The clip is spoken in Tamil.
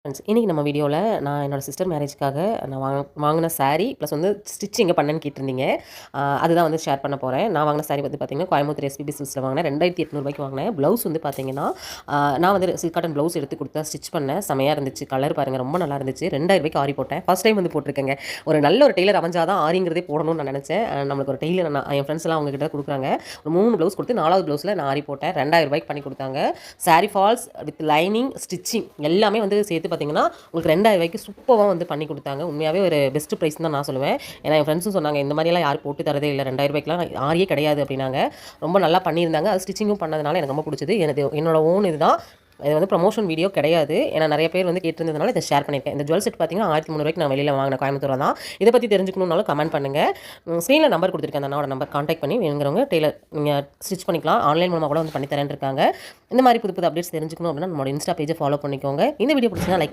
ஃப்ரெண்ட்ஸ், இன்றைக்கி நம்ம வீடியோவில் நான் என்னோடய சிஸ்டர் மேரேஜ்க்காக நான் வாங்கின saree ப்ளஸ் வந்து ஸ்டிச் எங்கே பண்ணேன்னு கேட்டிருந்தீங்க. அதுதான் வந்து ஷேர் பண்ண போகிறேன். நான் வாங்கின saree வந்து பார்த்திங்கன்னா கோயம்புத்தூர் எஸ்பிபி சில்க்ஸில் வாங்கினேன். 2800 வாங்கினேன். ப்ளவுஸ் வந்து பார்த்திங்கன்னா நான் வந்து சில்க் காட்டன் ப்ளவுஸ் எடுத்து கொடுத்தா ஸ்டிச் பண்ணேன். செமையாக இருந்துச்சு. கலர் பாருங்கள், ரொம்ப நல்லா இருந்துச்சு. 2000 ஆரி போட்டேன். ஃபஸ்ட் டைம் வந்து போட்டிருக்கேங்க. ஒரு நல்ல ஒரு டெய்லர் அமைஞ்சால் தான் ஆரிங்கிறதே போடணும்னு நான் நினச்சேன். நம்மளுக்கு ஒரு டெய்லர் என் ஃப்ரெண்ட்ஸ் எல்லாம் அவங்ககிட்ட கொடுக்குறாங்க. ஒரு 3 ப்ளவுஸ் கொடுத்து 4வது ப்ளவுஸில் நான் ஆரி போட்டேன். 2000 பண்ணி கொடுத்தாங்க. saree falls with lining stitching எல்லாமே வந்து சேர்த்து பார்த்தீங்கன்னா உங்களுக்கு 2000 சூப்பராக வந்து பண்ணி கொடுத்தாங்க. உண்மையாகவே ஒரு பெஸ்ட் ப்ரைஸ் தான் நான் சொல்லுவேன். ஏன்னா என் ஃப்ரெண்ட்ஸும் சொன்னாங்க, இந்த மாதிரியெல்லாம் யாரும் போட்டு தரதே இல்லை, 2000 ஆரியே கிடையாது அப்படின்னாங்க. ரொம்ப நல்லா பண்ணியிருந்தாங்க. அது ஸ்டிச்சிங்கும் பண்ணதுனால எனக்கு ரொம்ப பிடிச்சது. என்னோட ஓன் இதுதான். இது வந்து ப்ரமோஷன் வீடியோ கிடையாது. ஏன்னா நிறைய பேர் வந்து கேட்டிருந்ததுனால இதை ஷேர் பண்ணியிருக்கேன். இந்த ஜுவல் செட் பார்த்தீங்கன்னா 1300 நான் வெளியில் வாங்கின கோயம்புத்தூர் தான். இதை பற்றி தெரிஞ்சுக்கணுன்னாலும் கமெண்ட் பண்ணுங்கள். ஸ்க்ரீனில் நம்பர் கொடுத்துருக்கேன். அந்த அண்ணாவோட நம்பர் கான்டாக்ட் பண்ணி வேணுங்கிறவங்க டெய்லர் நீங்கள் ஸ்டிச் பண்ணிக்கலாம். ஆன்லைன் மூலமாக கூட வந்து பண்ணி தரேன் இருக்காங்க. இந்த மாதிரி புது புது அப்டேட்ஸ் தெரிஞ்சுக்கணும் அப்படின்னா நம்மளோட இன்ஸ்டா பேஜை ஃபாலோ பண்ணிக்கோங்க. இந்த வீடியோ பிடிச்சிங்கன்னா லைக்